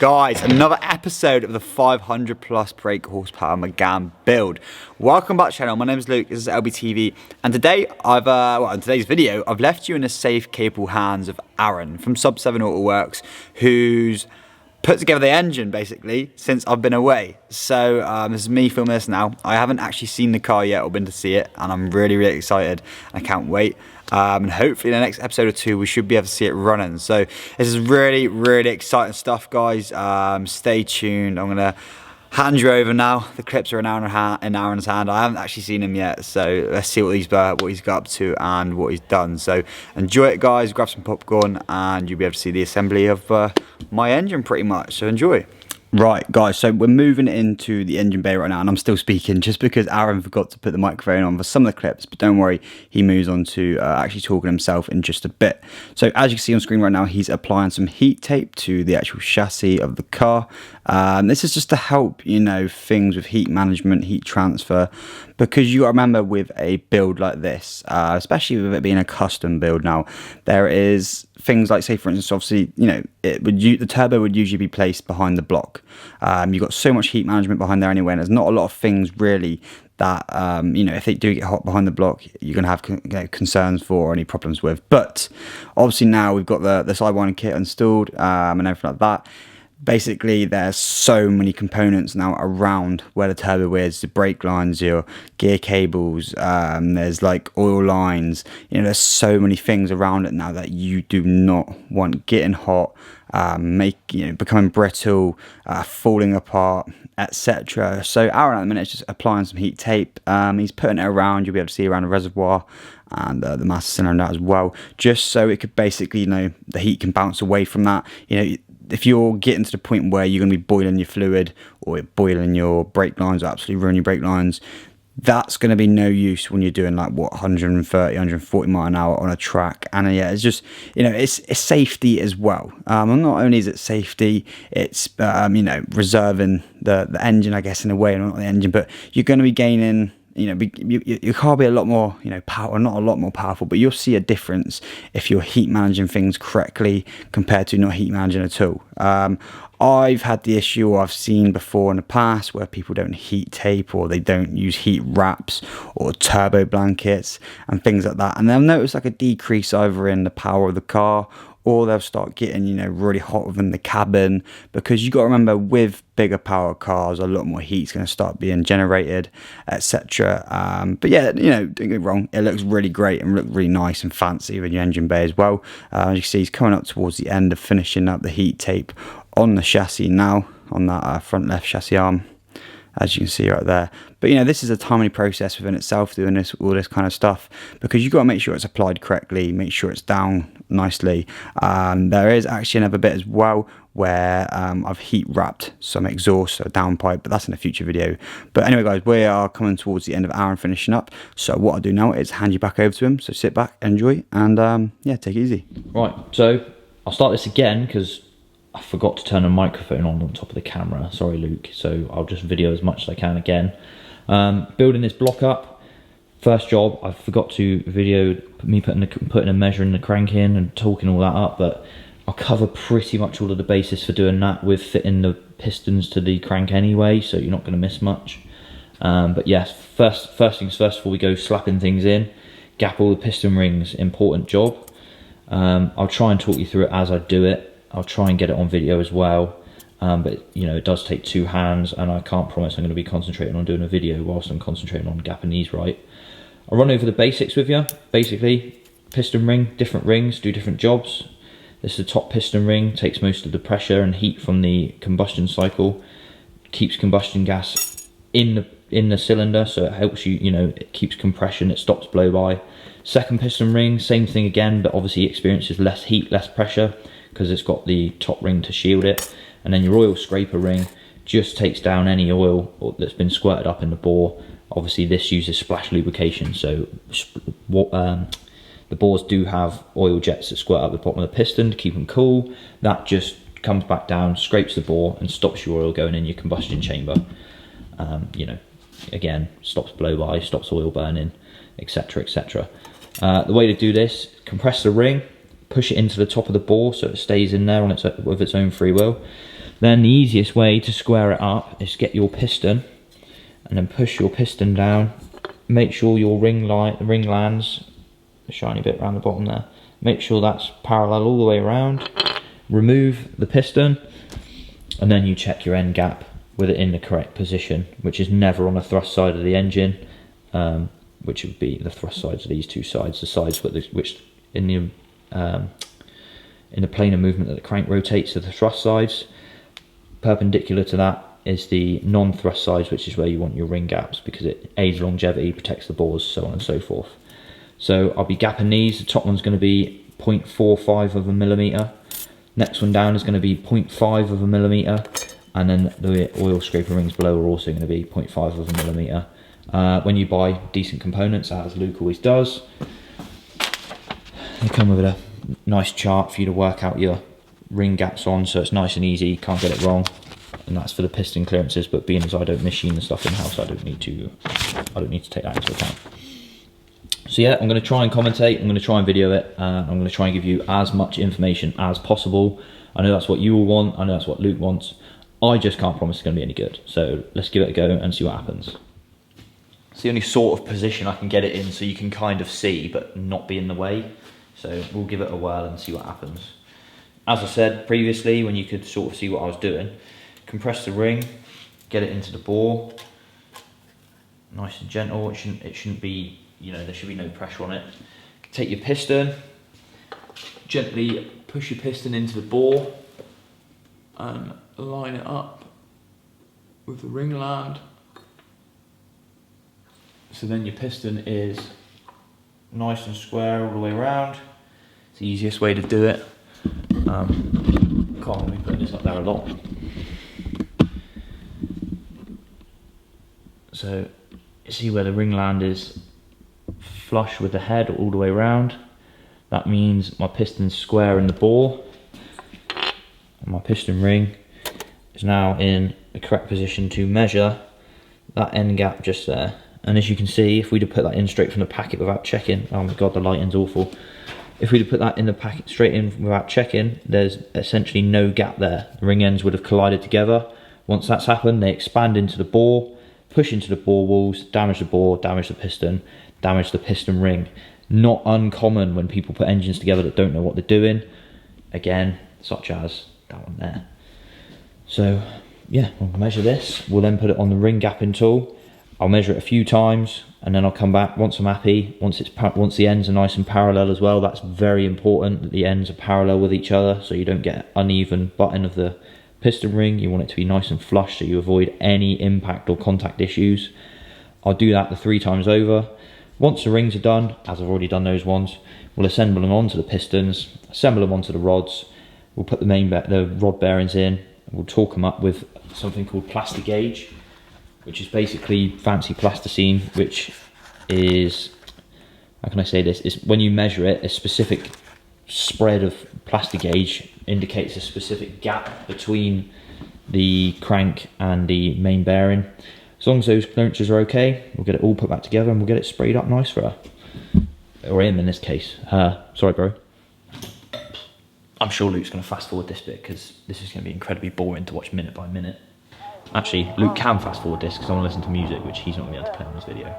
Guys, another episode of the 500 plus brake horsepower Megane build. Welcome back to the channel. My name is Luke, this is LBTV, and today in today's video I've left you in the safe, capable hands of Aaron from Sub 7 Autoworks, who's put together the engine basically since I've been away. So this is me filming this now. I haven't actually seen the car yet or been to see it, and I'm really excited. I can't wait. And hopefully in the next episode or two we should be able to see it running. So this is really exciting stuff, guys. Stay tuned. I'm gonna hand you over now. The clips are in Aaron's hand. I haven't actually seen him yet, so let's see what he's got up to and what he's done. So enjoy it, guys. Grab some popcorn and you'll be able to see the assembly of my engine pretty much. So enjoy. Right, guys, so we're moving into the engine bay right now, and I'm still speaking just because Aaron forgot to put the microphone on for some of the clips, but don't worry, he moves on to actually talking himself in just a bit. So as you can see on screen right now, he's applying some heat tape to the actual chassis of the car. This is just to help, you know, things with heat management, heat transfer, because you got to remember with a build like this, especially with it being a custom build now, there is things like, say for instance, obviously, you know, the turbo would usually be placed behind the block. You've got so much heat management behind there anyway, and there's not a lot of things really that you know, if they do get hot behind the block, you're going to have concerns for or any problems with. But obviously now we've got the sidewinding kit installed and everything like that. Basically, there's so many components now around where the turbo is, the brake lines, your gear cables, there's like oil lines, you know, there's so many things around it now that you do not want getting hot, becoming brittle, falling apart, etc. So Aaron at the minute is just applying some heat tape. He's putting it around, you'll be able to see around the reservoir and the master cylinder as well, just so it could basically, you know, the heat can bounce away from that. You know, if you're getting to the point where you're going to be boiling your fluid or boiling your brake lines or absolutely ruin your brake lines, that's going to be no use when you're doing like 130, 140 mile an hour on a track. And yeah, it's just, you know, it's safety as well. And not only is it safety, it's you know, reserving the engine, I guess, in a way, not the engine, but you're going to be gaining, you know, your car will be a lot more, you know, power, not a lot more powerful, but you'll see a difference if you're heat managing things correctly compared to not heat managing at all. I've had the issue, or I've seen before in the past, where people don't heat tape or they don't use heat wraps or turbo blankets and things like that, and they'll notice like a decrease either in the power of the car, or they'll start getting, you know, really hot within the cabin, because you got to remember with bigger power cars, a lot more heat's going to start being generated, etc. But yeah, you know, don't get me wrong, it looks really great and look really nice and fancy with your engine bay as well. As you can see, he's coming up towards the end of finishing up the heat tape on the chassis now, on that front left chassis arm, as you can see right there. But you know, this is a timely process within itself, doing all this kind of stuff, because you've got to make sure it's applied correctly, make sure it's down nicely. There is actually another bit as well where I've heat wrapped some exhaust, so downpipe, but that's in a future video. But anyway, guys, we are coming towards the end of Aaron finishing up, so what I'll do now is hand you back over to him. So sit back, enjoy, and yeah, take it easy. Right, so I'll start this again because I forgot to turn a microphone on top of the camera. Sorry, Luke. So I'll just video as much as I can again. Building this block up. First job, I forgot to video me putting a measure in the crank in and talking all that up, but I'll cover pretty much all of the basis for doing that with fitting the pistons to the crank anyway, so you're not going to miss much. But yes, first things first, before we go slapping things in, gap all the piston rings, important job. I'll try and talk you through it as I do it. I'll try and get it on video as well, but you know, it does take two hands, and I can't promise I'm going to be concentrating on doing a video whilst I'm concentrating on gapping these right. I'll run over the basics with you. Basically, piston ring, different rings do different jobs. This is the top piston ring, takes most of the pressure and heat from the combustion cycle, keeps combustion gas in the cylinder, so it helps you, you know, it keeps compression, it stops blow by. Second piston ring, same thing again, but obviously experiences less heat, less pressure, because it's got the top ring to shield it. And then your oil scraper ring just takes down any oil that's been squirted up in the bore. Obviously this uses splash lubrication, so the bores do have oil jets that squirt up the bottom of the piston to keep them cool. That just comes back down, scrapes the bore, and stops your oil going in your combustion chamber. You know, again, stops blow by, stops oil burning, etc, etc. The way to do this, compress the ring, push it into the top of the bore so it stays in there on with its own free will. Then the easiest way to square it up is get your piston and then push your piston down. Make sure your ring lands, the shiny bit around the bottom there. Make sure that's parallel all the way around. Remove the piston and then you check your end gap with it in the correct position, which is never on the thrust side of the engine, which would be the thrust sides of these two sides, the sides which in the plane of movement that the crank rotates to the thrust sides. Perpendicular to that is the non-thrust sides, which is where you want your ring gaps, because it aids longevity, protects the bores, so on and so forth. So I'll be gapping these. The top one's going to be 0.45 of a millimetre. Next one down is going to be 0.5 of a millimetre, and then the oil scraper rings below are also going to be 0.5 of a millimetre. When you buy decent components, as Luke always does, they come with a nice chart for you to work out your ring gaps on, so it's nice and easy, can't get it wrong. And that's for the piston clearances, but being as I don't machine the stuff in house, I don't need to take that into account. So yeah, I'm going to try and commentate, I'm going to try and video it, I'm going to try and give you as much information as possible. I know that's what you all want, I know that's what Luke wants. I just can't promise it's going to be any good. So let's give it a go and see what happens. It's the only sort of position I can get it in so you can kind of see, but not be in the way. So we'll give it a whirl and see what happens. As I said previously, when you could sort of see what I was doing, compress the ring, get it into the bore, nice and gentle. It shouldn't be, there should be no pressure on it. Take your piston, gently push your piston into the bore and line it up with the ring land. So then your piston is nice and square all the way around. It's the easiest way to do it. Can't be putting this up there a lot. So you see where the ring land is flush with the head all the way around. That means my piston's square in the bore, and my piston ring is now in the correct position to measure that end gap just there. And as you can see, if we'd have put that in straight from the packet without checking, oh my god, the lighting's awful. If we'd have put that in the packet straight in without checking, there's essentially no gap there. The ring ends would have collided together. Once that's happened, they expand into the bore, push into the bore walls, damage the bore, damage the piston ring. Not uncommon when people put engines together that don't know what they're doing. Again, such as that one there. So yeah, we'll measure this. We'll then put it on the ring gapping tool. I'll measure it a few times and then I'll come back once I'm happy. Once the ends are nice and parallel as well. That's very important that the ends are parallel with each other, so you don't get uneven button of the piston ring. You want it to be nice and flush so you avoid any impact or contact issues. I'll do that the 3 times over. Once the rings are done, as I've already done those ones, we'll assemble them onto the pistons, assemble them onto the rods. We'll put the rod bearings in. We'll torque them up with something called plastic gauge, which is basically fancy plasticine, which is, how can I say this, is when you measure it, a specific spread of plastic gauge indicates a specific gap between the crank and the main bearing. As long as those clearances are okay, we'll get it all put back together and we'll get it sprayed up nice for her. Or him in this case. Sorry bro. I'm sure Luke's going to fast forward this bit because this is going to be incredibly boring to watch minute by minute. Actually, Luke can fast forward this because I want to listen to music, which he's not going to be able to play on this video.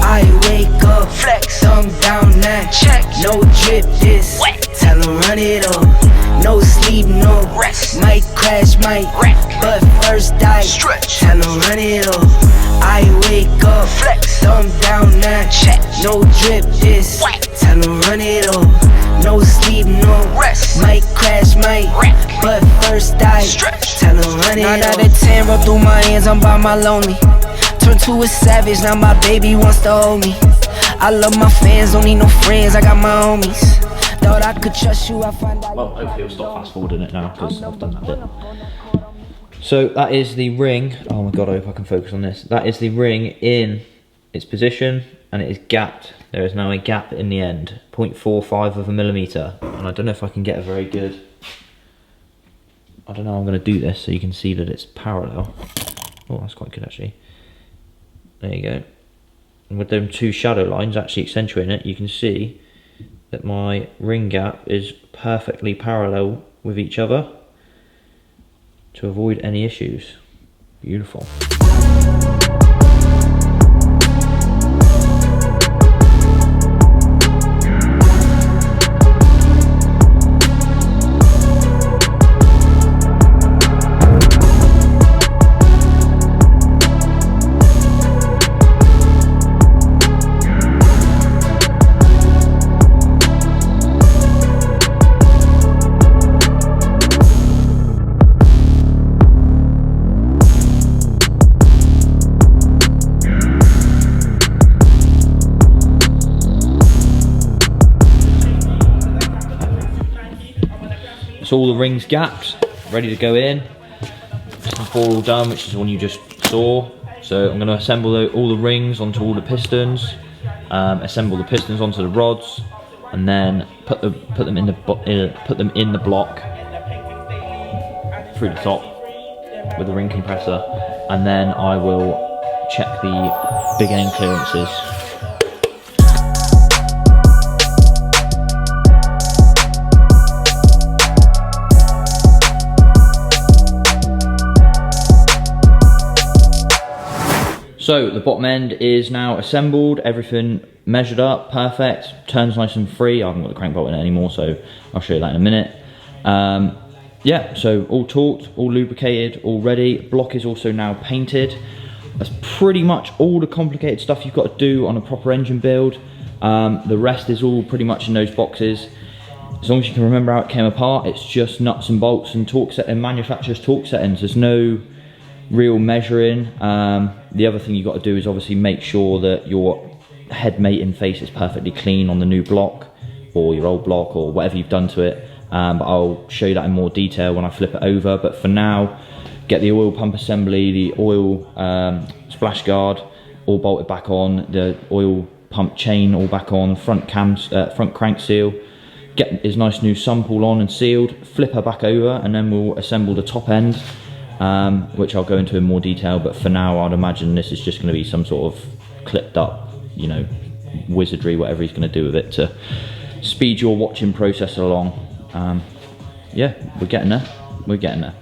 I wake up, flex, thumb down now, check, no drip this, wet. Tell him run it up, no sleep, no rest, might crash, might wreck, but first I stretch, tell him run it up. I wake up, flex, thumb down now, check, no drip this, wet. Tell him run it up, no sleep, no rest, might crash, might wreck, but first I stretch, tell him run it up. 9 out of 10, roll through my hands, I'm by my lonely. Turned to a savage, now my baby wants to hold me. I love my fans, don't need no friends, I got my homies. Thought I could trust you, I find out. Well, hopefully we'll stop fast forwarding it now because I've done that bit. So that is the ring. Oh my god, I hope I can focus on this. That is the ring in its position and it is gapped. There is now a gap in the end, 0.45 of a millimetre. And I don't know if I can get a very good, I don't know how I'm going to do this so you can see that it's parallel. Oh, that's quite good actually. There you go. And with them 2 shadow lines actually accentuating it, you can see that my ring gap is perfectly parallel with each other. to avoid any issues. Beautiful. So all the rings gapped, ready to go in. Piston 4 all done, which is the one you just saw. So I'm going to assemble all the rings onto all the pistons, assemble the pistons onto the rods, and then put them in the block through the top with the ring compressor, and then I will check the big end clearances. So the bottom end is now assembled, everything measured up, perfect, turns nice and free. I haven't got the crank bolt in it anymore, so I'll show you that in a minute. Yeah, so all torqued, all lubricated, all ready. Block is also now painted. That's pretty much all the complicated stuff you've got to do on a proper engine build. The rest is all pretty much in those boxes. As long as you can remember how it came apart, it's just nuts and bolts and manufacturer's torque settings. There's no real measuring. The other thing you've got to do is obviously make sure that your head mating face is perfectly clean on the new block, or your old block, or whatever you've done to it. But I'll show you that in more detail when I flip it over. But for now, get the oil pump assembly, the oil splash guard all bolted back on, the oil pump chain all back on, front crank seal, get his nice new sump all on and sealed, flip her back over, and then we'll assemble the top end, which I'll go into in more detail. But for now, I'd imagine this is just going to be some sort of clipped up, you know, wizardry, whatever he's going to do with it to speed your watching process along. Yeah, we're getting there.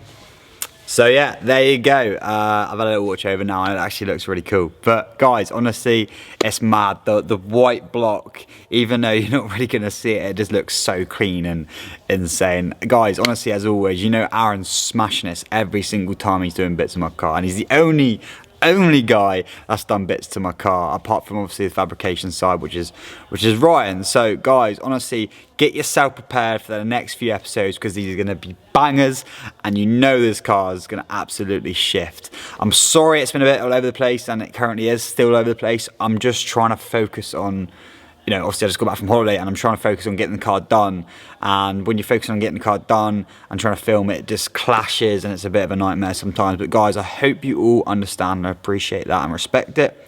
So yeah, there you go. I've had a little watch over now and it actually looks really cool. But guys, honestly, it's mad. The white block, even though you're not really going to see it, it just looks so clean and insane. Guys, honestly, as always, you know Aaron's smashing this every single time he's doing bits of my car. And he's the only guy that's done bits to my car, apart from obviously the fabrication side, which is Ryan. So guys, honestly, get yourself prepared for the next few episodes, because these are going to be bangers, and you know this car is going to absolutely shift. I'm sorry it's been a bit all over the place, and it currently is still all over the place. I'm just trying to focus on, you know, obviously I just got back from holiday and I'm trying to focus on getting the car done. And when you're focusing on getting the car done and trying to film it, it just clashes and it's a bit of a nightmare sometimes. But guys, I hope you all understand and appreciate that and respect it.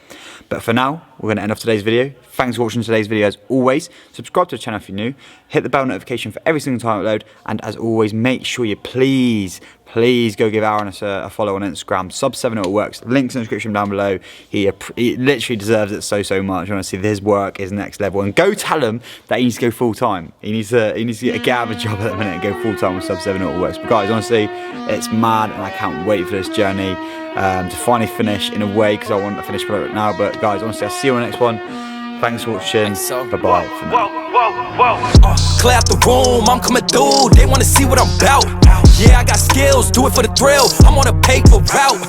But for now, we're going to end off today's video. Thanks for watching today's video as always. Subscribe to the channel if you're new. Hit the bell notification for every single time I upload. And as always, make sure you please go give Aaron a follow on Instagram. Sub7 it works. Links in the description down below. He literally deserves it so much. Honestly, his work is next level. And go tell him that he needs to go full time. He needs to get out of a job at the minute and go full time with Sub7 it works. But guys, honestly, it's mad and I can't wait for this journey to finally finish in a way, because I want to finish product now. But guys, honestly, I'll see you on the next one. Thanks for watching. Bye-bye for now. Clear out the room, I'm coming through. They wanna see what I'm about. Yeah, I got skills, do it for the thrill. I'm on a paper route.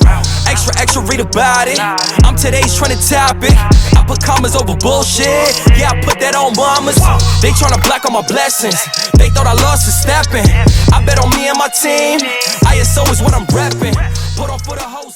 Extra, read about it. I'm today's trending topic. I put commas over bullshit. Yeah, I put that on mamas. They tryna block all my blessings. They thought I lost for stepping. I bet on me and my team. ISO is what I'm repping. Put on for the whole